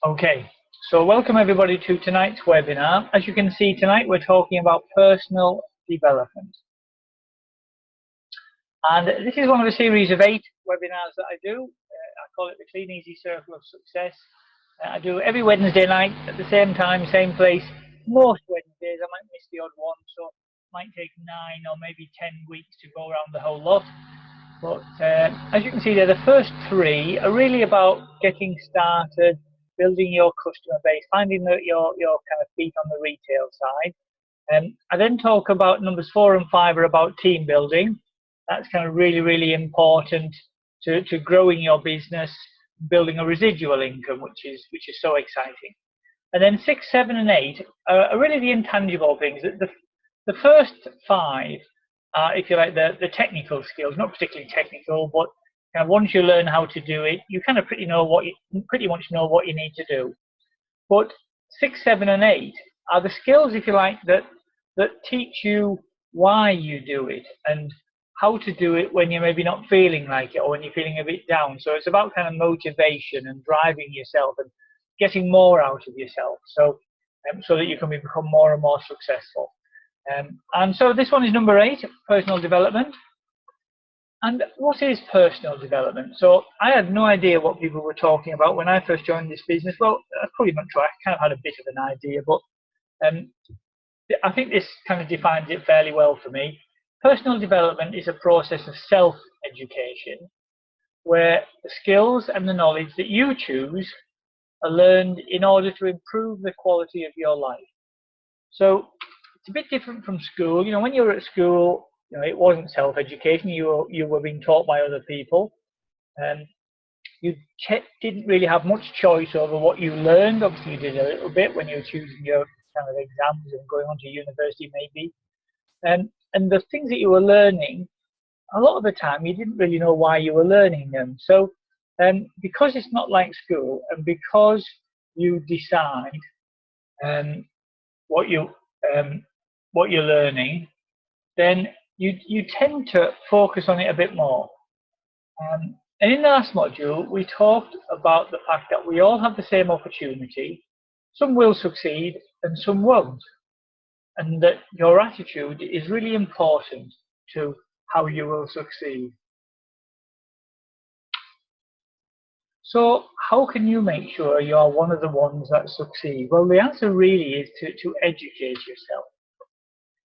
Okay, so welcome everybody to tonight's webinar. As you can see tonight, we're talking about personal development. And this is one of a series of 8 webinars that I do. I call it the Kleeneze Circle of Success. I do every Wednesday night at the same time, same place. Most Wednesdays, I might miss the odd one, so it might take 9 or maybe 10 weeks to go around the whole lot. But as you can see there, the first 3 are really about getting started, building your customer base, finding your kind of feet on the retail side. I then talk about numbers 4 and 5 are about team building. That's kind of really important to growing your business, building a residual income, which is so exciting. And then 6, 7, and 8 are really the intangible things. The first 5 are, if you like, the technical skills, not particularly technical, but kind of once you learn how to do it, you kind of pretty much know what you need to do. But 6, 7, and 8 are the skills, if you like, that teach you why you do it and how to do it when you're maybe not feeling like it or when you're feeling a bit down. So it's about kind of motivation and driving yourself and getting more out of yourself, so that you can become more and more successful. And so this one is number 8, personal development. And what is personal development? So I had no idea what people were talking about when I first joined this business. Well, that's probably not true. I kind of had a bit of an idea, but I think this kind of defines it fairly well for me. Personal development is a process of self-education where the skills and the knowledge that you choose are learned in order to improve the quality of your life. So it's a bit different from school. You know, when you were at school, you know, it wasn't self-education. You were being taught by other people. You didn't really have much choice over what you learned. Obviously, you did a little bit when you were choosing your kind of exams and going on to university, maybe. And the things that you were learning, a lot of the time, you didn't really know why you were learning them. So, because it's not like school, and because you decide what you're learning, then you tend to focus on it a bit more. And in the last module, we talked about the fact that we all have the same opportunity. Some will succeed and some won't. And that your attitude is really important to how you will succeed. So how can you make sure you are one of the ones that succeed? Well, the answer really is to educate yourself.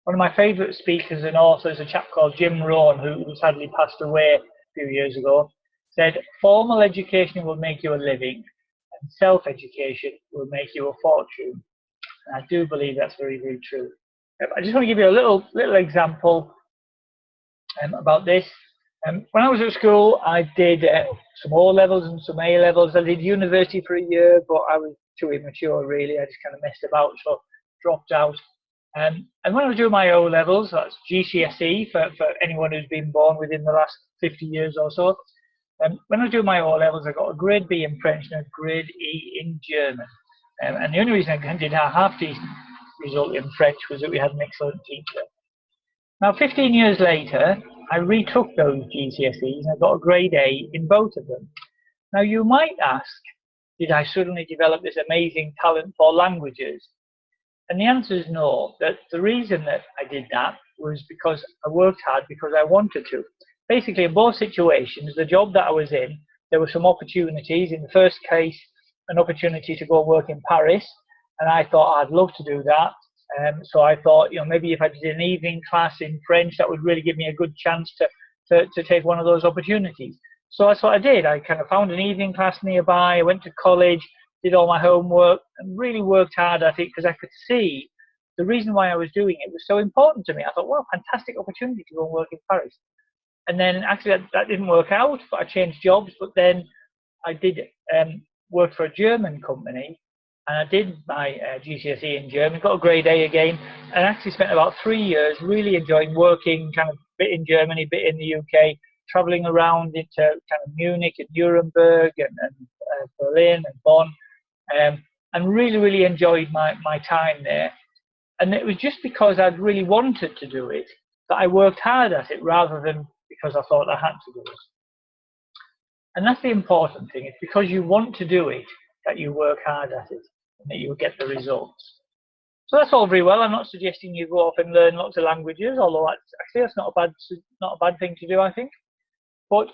One of my favourite speakers and authors, a chap called Jim Rohn, who sadly passed away a few years ago, said, formal education will make you a living and self-education will make you a fortune. And I do believe that's very true. I just want to give you a little example about this. When I was at school, I did some O levels and some A levels. I did university for a year, but I was too immature, really. I just kind of messed about, so dropped out. And when I was doing my O levels, that's GCSE for anyone who's been born within the last 50 years or so. When I was doing my O levels, I got a grade B in French and a grade E in German. And the only reason I did a half-decent result in French was that we had an excellent teacher. Now, 15 years later, I retook those GCSEs and I got a grade A in both of them. Now, you might ask, did I suddenly develop this amazing talent for languages? And the answer is no. That the reason that I did that was because I worked hard because I wanted to. Basically, in both situations, the job that I was in, there were some opportunities. In the first case, an opportunity to go and work in Paris, and I thought I'd love to do that. So I thought, you know, maybe if I did an evening class in French, that would really give me a good chance to take one of those opportunities. So that's what I did. I kind of found an evening class nearby. I went to college, did all my homework, and really worked hard at it because I could see the reason why I was doing it was so important to me. I thought, well, fantastic opportunity to go and work in Paris. And then actually that didn't work out, but I changed jobs. But then I did work for a German company, and I did my GCSE in German, got a grade A again, and actually spent about 3 years really enjoying working kind of bit in Germany, bit in the UK, traveling around into kind of Munich and Nuremberg and Berlin and Bonn, and really enjoyed my time there. And it was just because I'd really wanted to do it that I worked hard at it rather than because I thought I had to do it. And that's the important thing. It's because you want to do it that you work hard at it and that you get the results. So that's all very well. I'm not suggesting you go off and learn lots of languages, although that's not a bad thing to do, I think. But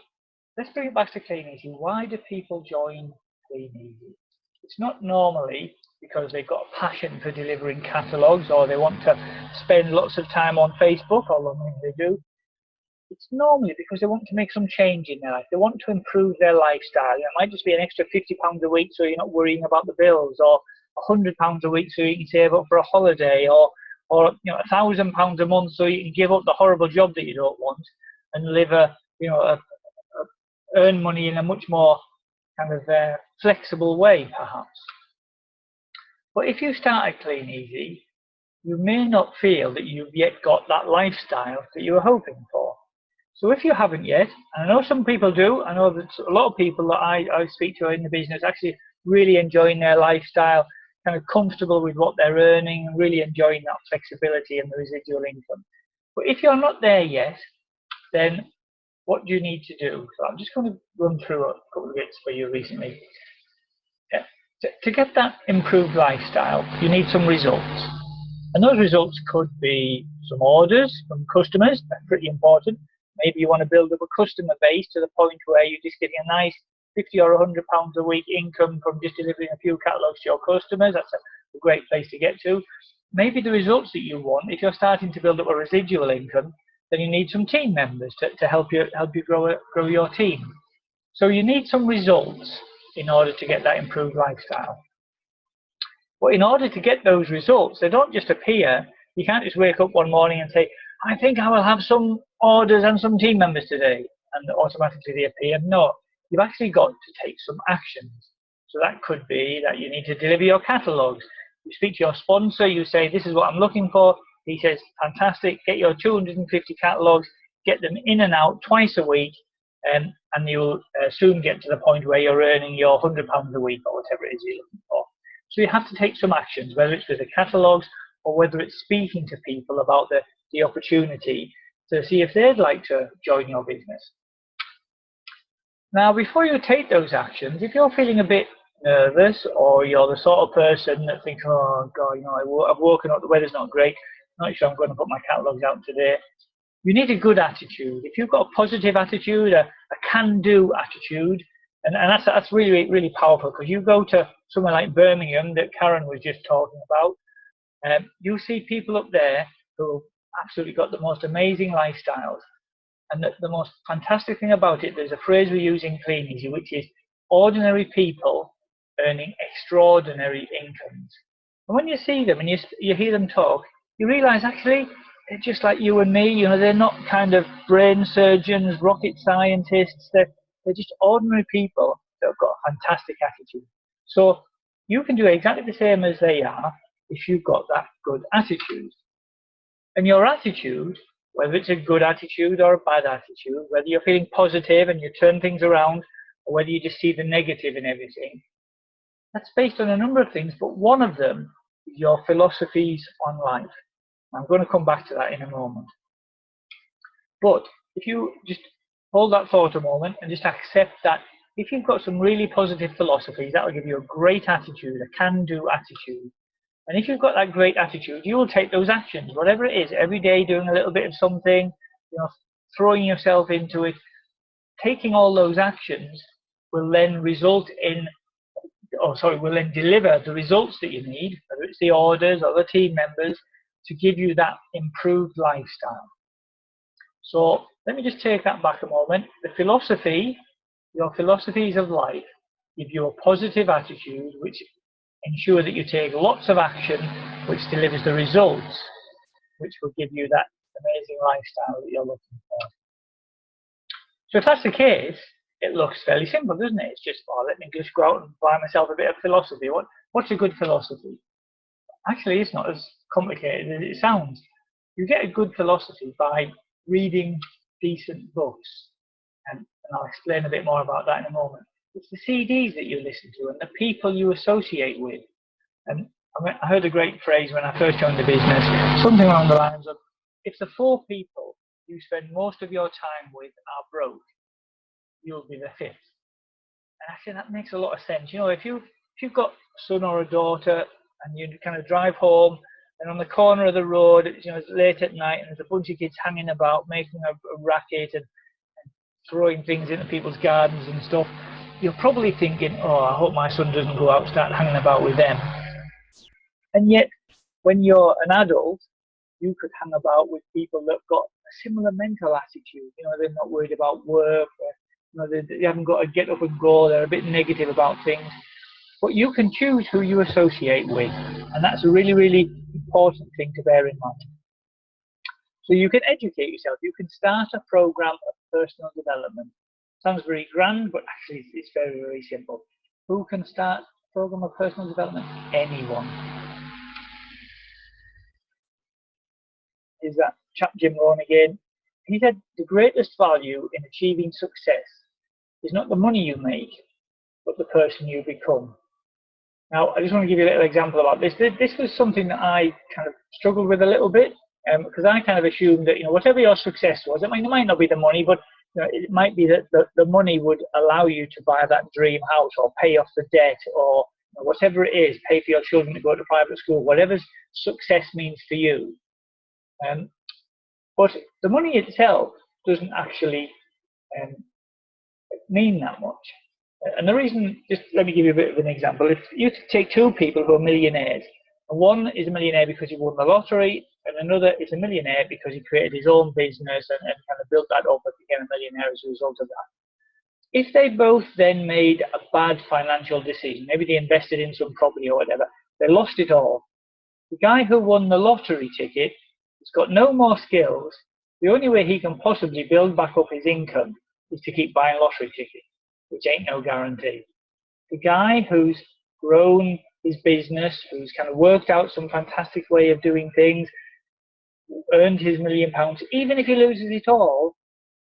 let's bring it back to Kleeneze. Why do people join Kleeneze? It's not normally because they've got a passion for delivering catalogues or they want to spend lots of time on Facebook, although maybe they do. It's normally because they want to make some change in their life. They want to improve their lifestyle. It might just be an extra £50 a week so you're not worrying about the bills, or £100 a week so you can save up for a holiday, or £1,000 a month so you can give up the horrible job that you don't want and live earn money in a much more kind of flexible way, perhaps. But if you start at Kleeneze, you may not feel that you've yet got that lifestyle that you were hoping for. So if you haven't yet, and I know some people do, I know that a lot of people that I speak to in the business actually really enjoying their lifestyle, kind of comfortable with what they're earning, and really enjoying that flexibility and the residual income. But if you're not there yet, then what do you need to do? So I'm just going to run through a couple of bits for you recently. To get that improved lifestyle, you need some results. And those results could be some orders from customers. That's pretty important. Maybe you want to build up a customer base to the point where you're just getting a nice £50 or £100 a week income from just delivering a few catalogues to your customers. That's a great place to get to. Maybe the results that you want, if you're starting to build up a residual income, then you need some team members to help you grow your team. So you need some results in order to get that improved lifestyle. But in order to get those results, they don't just appear. You can't just wake up one morning and say, I think I will have some orders and some team members today, and automatically they appear. No, you've actually got to take some actions. So that could be that you need to deliver your catalogues. You speak to your sponsor, you say, this is what I'm looking for. He says, fantastic, get your 250 catalogues, get them in and out twice a week, and you'll soon get to the point where you're earning your £100 a week or whatever it is you're looking for. So you have to take some actions, whether it's with the catalogues or whether it's speaking to people about the opportunity to see if they'd like to join your business. Now, before you take those actions, if you're feeling a bit nervous, or you're the sort of person that thinks, oh God, I've woken up, the weather's not great, not sure I'm going to put my catalogues out today, you need a good attitude. If you've got a positive attitude, a can-do attitude, and that's really, really powerful, because you go to somewhere like Birmingham that Karen was just talking about, you see people up there who absolutely got the most amazing lifestyles. And the most fantastic thing about it, there's a phrase we use in Kleeneze, which is ordinary people earning extraordinary incomes. And when you see them and you hear them talk, you realize actually they're just like you and me. They're not kind of brain surgeons, rocket scientists. They're just ordinary people that have got a fantastic attitude. So you can do exactly the same as they are if you've got that good attitude. And your attitude, whether it's a good attitude or a bad attitude, whether you're feeling positive and you turn things around, or whether you just see the negative in everything, that's based on a number of things, but one of them is your philosophies on life. I'm going to come back to that in a moment. But if you just hold that thought a moment and just accept that if you've got some really positive philosophies, that will give you a great attitude, a can-do attitude. And if you've got that great attitude, you will take those actions, whatever it is, every day doing a little bit of something, throwing yourself into it. Taking all those actions will then will then deliver the results that you need, whether it's the orders or the team members, to give you that improved lifestyle. So let me just take that back a moment. Your philosophies of life give you a positive attitude, which ensure that you take lots of action, which delivers the results, which will give you that amazing lifestyle that you're looking for. So if that's the case, it looks fairly simple, doesn't it? It's just, let me just go out and buy myself a bit of philosophy. What's a good philosophy? Actually, it's not as complicated as it sounds. You get a good philosophy by reading decent books. And I'll explain a bit more about that in a moment. It's the CDs that you listen to and the people you associate with. And I heard a great phrase when I first joined the business, something along the lines of, if the 4 people you spend most of your time with are broke, you'll be the 5th. And actually that makes a lot of sense. If you if you've got a son or a daughter and you kind of drive home, and on the corner of the road, you know, it's late at night and there's a bunch of kids hanging about, making a racket and throwing things into people's gardens and stuff, you're probably thinking, oh, I hope my son doesn't go out and start hanging about with them. And yet, when you're an adult, you could hang about with people that have got a similar mental attitude. You know, they're not worried about work, or, you know, they haven't got to get up and go, they're a bit negative about things. But you can choose who you associate with, and that's a really, really important thing to bear in mind. So you can educate yourself. You can start a program of personal development. Sounds very grand, but actually it's very, very simple. Who can start a program of personal development? Anyone. Is that chap Jim Rohn again? He said the greatest value in achieving success is not the money you make, but the person you become. Now, I just want to give you a little example about this. This was something that I kind of struggled with a little bit, because I kind of assumed that, you know, whatever your success was, it might not be the money, but you know, it might be that the money would allow you to buy that dream house or pay off the debt, or you know, whatever it is, pay for your children to go to private school, whatever success means for you. But the money itself doesn't actually mean that much. And the reason, just let me give you a bit of an example. If you take two people who are millionaires, and one is a millionaire because he won the lottery, and another is a millionaire because he created his own business and kind of built that up and became a millionaire as a result of that. If they both then made a bad financial decision, maybe they invested in some property or whatever, they lost it all. The guy who won the lottery ticket has got no more skills. The only way he can possibly build back up his income is to keep buying lottery tickets, which ain't no guarantee. The guy who's grown his business, who's kind of worked out some fantastic way of doing things, earned his £1 million, even if he loses it all,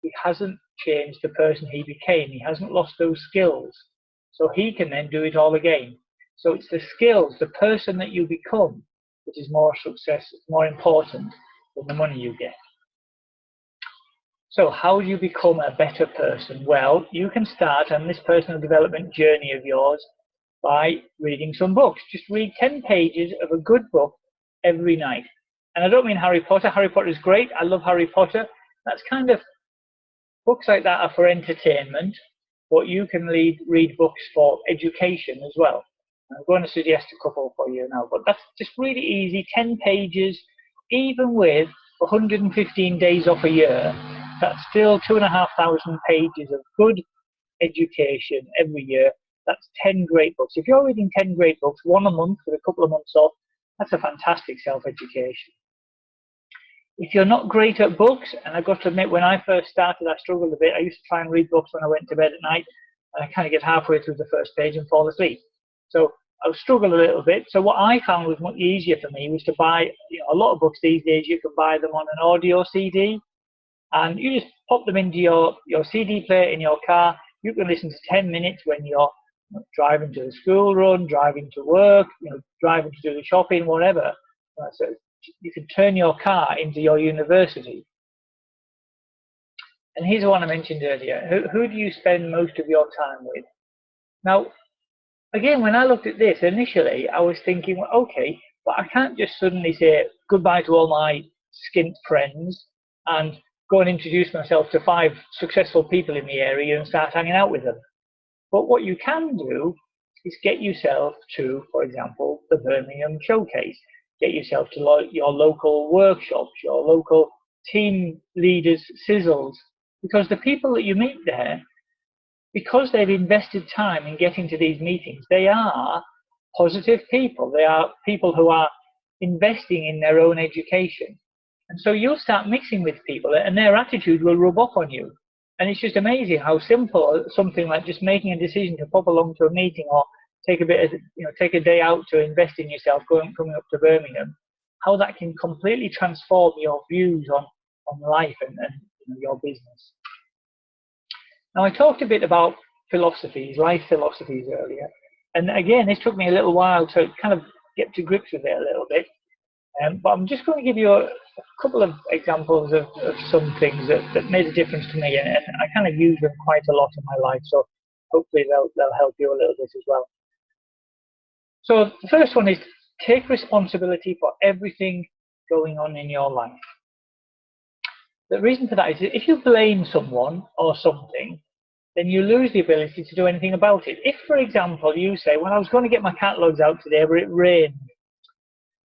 he hasn't changed the person he became. He hasn't lost those skills. So he can then do it all again. So it's the skills, the person that you become, which is more important than the money you get. So how do you become a better person? Well, you can start on this personal development journey of yours by reading some books. Just read 10 pages of a good book every night. And I don't mean Harry Potter. Harry Potter is great. I love Harry Potter. That's kind of, books like that are for entertainment, but you can read books for education as well. I'm going to suggest a couple for you now, but that's just really easy, 10 pages, even with 115 days off a year. That's still 2,500 pages of good education every year. That's 10 great books. If you're reading 10 great books, one a month with a couple of months off, that's a fantastic self-education. If you're not great at books, and I've got to admit, when I first started, I struggled a bit. I used to try and read books when I went to bed at night, and I kind of get halfway through the first page and fall asleep. So I struggled a little bit. So what I found was much easier for me was to buy, you know, a lot of books these days, you can buy them on an audio CD, and you just pop them into your CD player in your car. You can listen to 10 minutes when you're driving to the school run, driving to work, you know, driving to do the shopping, whatever. So you can turn your car into your university. And here's the one I mentioned earlier. Who do you spend most of your time with? Now, again, when I looked at this initially, I was thinking, well, okay, but I can't just suddenly say goodbye to all my skint friends and go and introduce myself to 5 successful people in the area and start hanging out with them. But what you can do is get yourself to, for example, the Birmingham Showcase. Get yourself to your local workshops, your local team leaders' sizzles, because the people that you meet there, because they've invested time in getting to these meetings, they are positive people. They are people who are investing in their own education. And so you'll start mixing with people and their attitude will rub off on you. And it's just amazing how simple something like just making a decision to pop along to a meeting or take a day out to invest in yourself, coming up to Birmingham, how that can completely transform your views on life and your business. Now, I talked a bit about philosophies, life philosophies earlier. And again, this took me a little while to kind of get to grips with it a little bit. But I'm just going to give you a couple of examples of some things that made a difference to me, and I kind of use them quite a lot in my life, so hopefully they'll help you a little bit as well. So the first one is take responsibility for everything going on in your life. The reason for that is that if you blame someone or something, then you lose the ability to do anything about it. If, for example, you say, well, I was going to get my catalogues out today, but it rained.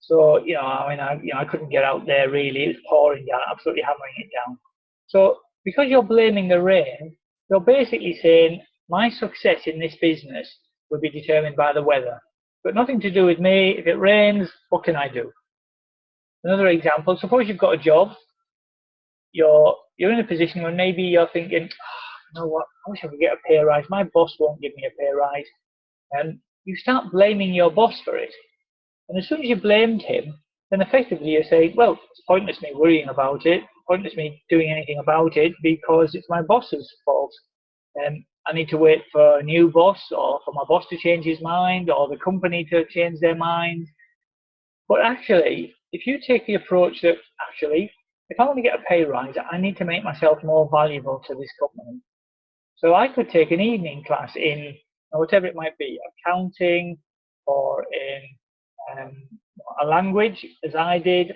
So, I couldn't get out there really. It was pouring down, absolutely hammering it down. So, because you're blaming the rain, you're basically saying, my success in this business will be determined by the weather. But nothing to do with me. If it rains, what can I do? Another example, suppose you've got a job. You're in a position where maybe you're thinking, you know what, I wish I could get a pay rise. My boss won't give me a pay rise. And you start blaming your boss for it. And as soon as you blamed him, then effectively you're saying, well, it's pointless me worrying about it, pointless me doing anything about it because it's my boss's fault. I need to wait for a new boss or for my boss to change his mind or the company to change their mind. But actually, if you take the approach that actually, if I want to get a pay rise, I need to make myself more valuable to this company. So I could take an evening class in whatever it might be, accounting or in a language, as I did.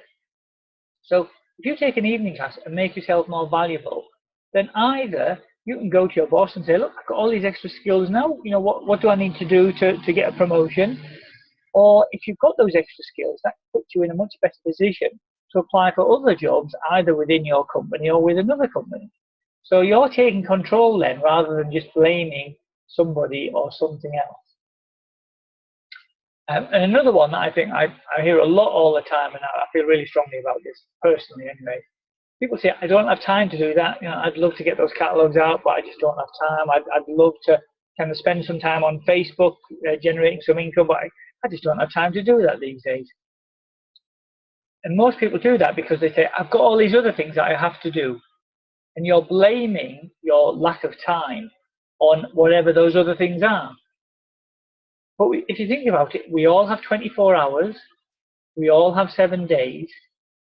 So if you take an evening class and make yourself more valuable, then either you can go to your boss and say, look, I've got all these extra skills now. What do I need to do to get a promotion? Or if you've got those extra skills, that puts you in a much better position to apply for other jobs, either within your company or with another company. So you're taking control then, rather than just blaming somebody or something else. And another one that I think I hear a lot all the time, and I feel really strongly about this personally anyway. People say, I don't have time to do that. I'd love to get those catalogues out, but I just don't have time. I'd love to kind of spend some time on Facebook generating some income, but I just don't have time to do that these days. And most people do that because they say, I've got all these other things that I have to do. And you're blaming your lack of time on whatever those other things are. But if you think about it, we all have 24 hours. We all have 7 days.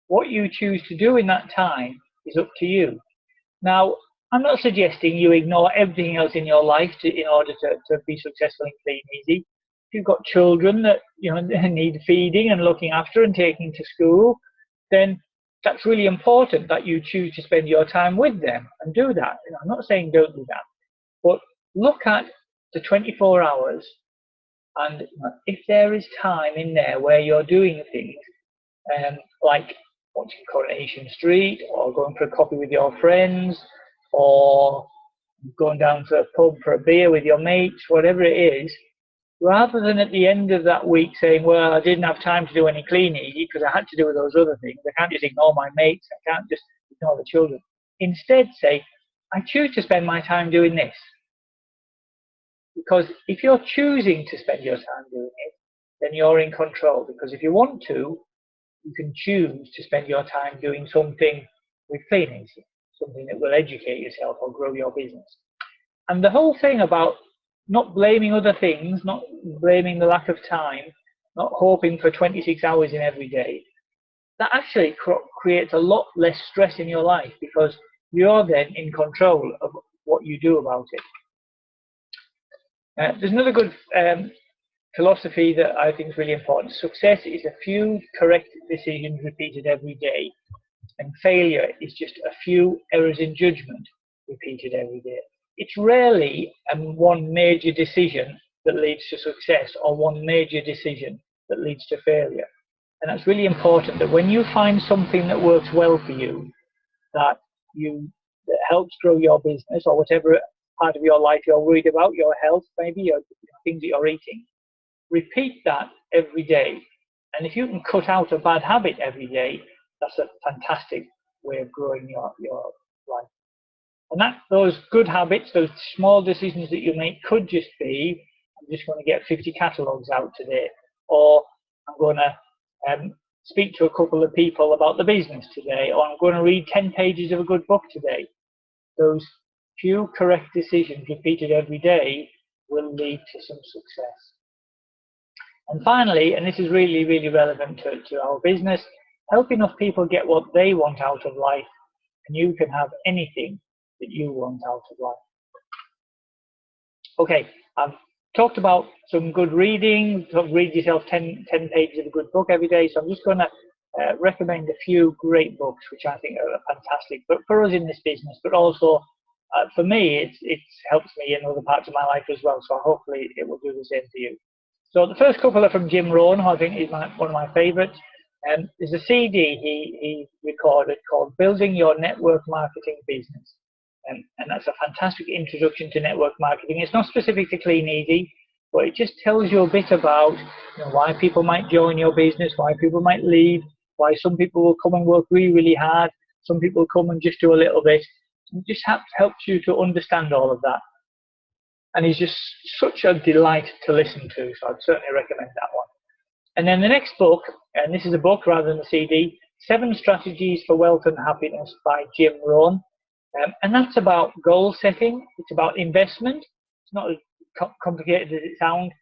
What you choose to do in that time is up to you. Now, I'm not suggesting you ignore everything else in your life in order to be successful in Kleeneze. If you've got children that need feeding and looking after and taking to school, then that's really important that you choose to spend your time with them and do that. I'm not saying don't do that, but look at the 24 hours, and if there is time in there where you're doing things like watching Coronation Street, or going for a coffee with your friends, or going down to a pub for a beer with your mates, whatever it is, rather than at the end of that week saying, well, I didn't have time to do any Kleeneze because I had to do those other things. I can't just ignore my mates. I can't just ignore the children. Instead, say, I choose to spend my time doing this. Because if you're choosing to spend your time doing it, then you're in control. Because if you want to, you can choose to spend your time doing something with Kleeneze, something that will educate yourself or grow your business. And the whole thing about not blaming other things, not blaming the lack of time, not hoping for 26 hours in every day, that actually creates a lot less stress in your life, because you're then in control of what you do about it. There's another good philosophy that I think is really important. Success is a few correct decisions repeated every day, and failure is just a few errors in judgment repeated every day. It's rarely one major decision that leads to success, or one major decision that leads to failure. And that's really important, that when you find something that works well for you, that helps grow your business, or whatever part of your life you're worried about, your health maybe, or things that you're eating, repeat that every day. And if you can cut out a bad habit every day, that's a fantastic way of growing your life. And those good habits, those small decisions that you make, could just be, I'm just going to get 50 catalogues out today, or I'm going to speak to a couple of people about the business today, or I'm going to read 10 pages of a good book today. Those few correct decisions repeated every day will lead to some success. And finally, and this is really, really relevant to our business, help enough people get what they want out of life, and you can have anything that you want out of life. Okay, I've talked about some good reading, sort of read yourself 10 pages of a good book every day. So I'm just going to recommend a few great books, which I think are fantastic, but for us in this business, but also for me, it helps me in other parts of my life as well. So hopefully it will do the same for you. So the first couple are from Jim Rohn, who I think is one of my favourites. There's a CD he recorded called Building Your Network Marketing Business. And that's a fantastic introduction to network marketing. It's not specific to Kleeneze, but it just tells you a bit about why people might join your business, why people might leave, why some people will come and work really, really hard, some people come and just do a little bit. It just helps you to understand all of that. And he's just such a delight to listen to, so I'd certainly recommend that one. And then the next book, and this is a book rather than a CD, 7 Strategies for Wealth and Happiness by Jim Rohn. And that's about goal setting, it's about investment, it's not as complicated as it sounds,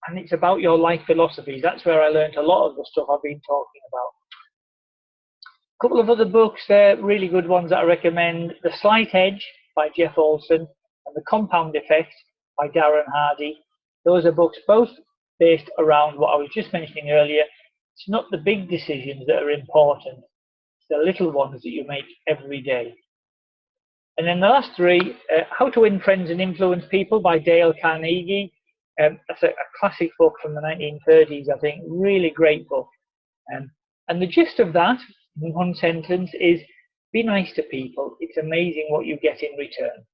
and it's about your life philosophies. That's where I learned a lot of the stuff I've been talking about. A couple of other books there, really good ones that I recommend. The Slight Edge by Jeff Olson and The Compound Effect by Darren Hardy. Those are books both based around what I was just mentioning earlier. It's not the big decisions that are important, it's the little ones that you make every day. And then the last 3, How to Win Friends and Influence People by Dale Carnegie. That's a classic book from the 1930s, I think. Really great book. And the gist of that, in one sentence, is be nice to people. It's amazing what you get in return.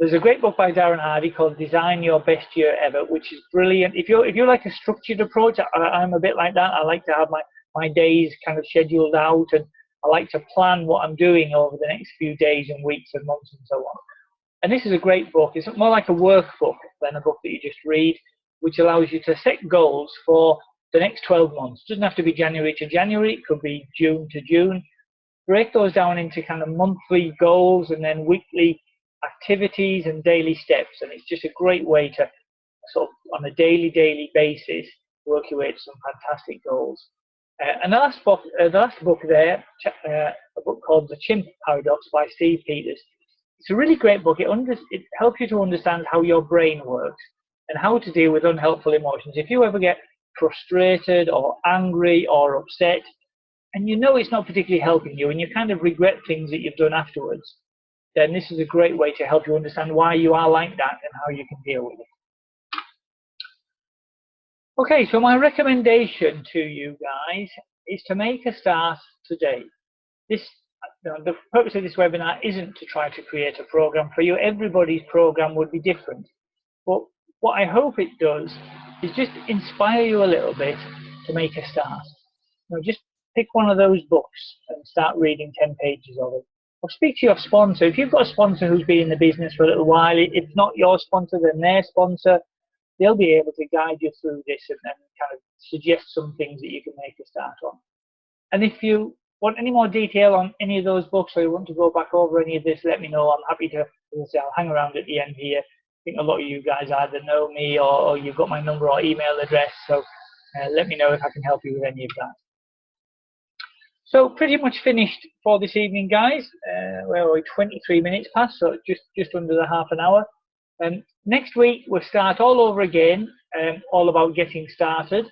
There's a great book by Darren Hardy called Design Your Best Year Ever, which is brilliant. If you like a structured approach, I'm a bit like that. I like to have my days kind of scheduled out, and I like to plan what I'm doing over the next few days and weeks and months and so on. And this is a great book. It's more like a workbook than a book that you just read, which allows you to set goals for the next 12 months. It doesn't have to be January to January. It could be June to June. Break those down into kind of monthly goals and then weekly activities and daily steps. And it's just a great way to sort of, on a daily basis, work your way to some fantastic goals. And the last book there, a book called The Chimp Paradox by Steve Peters. It's a really great book. It helps you to understand how your brain works and how to deal with unhelpful emotions. If you ever get frustrated or angry or upset, and it's not particularly helping you, and you kind of regret things that you've done afterwards, then this is a great way to help you understand why you are like that and how you can deal with it. Okay, so my recommendation to you guys is to make a start today. The purpose of this webinar isn't to try to create a program for you. Everybody's program would be different. But what I hope it does is just inspire you a little bit to make a start. Just pick one of those books and start reading 10 pages of it. Or speak to your sponsor. If you've got a sponsor who's been in the business for a little while, if not your sponsor, then their sponsor, they'll be able to guide you through this and then kind of suggest some things that you can make a start on. And if you want any more detail on any of those books, or you want to go back over any of this, let me know. I'm happy to, as I say, I'll hang around at the end here. I think a lot of you guys either know me or you've got my number or email address, so let me know if I can help you with any of that. So pretty much finished for this evening, guys. We're 23 minutes past, so just under the half an hour. Next week we'll start all over again, all about getting started.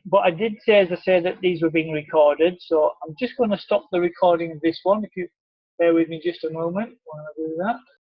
But I did say, as I said, that these were being recorded, so I'm just going to stop the recording of this one. If you bear with me just a moment while I do that.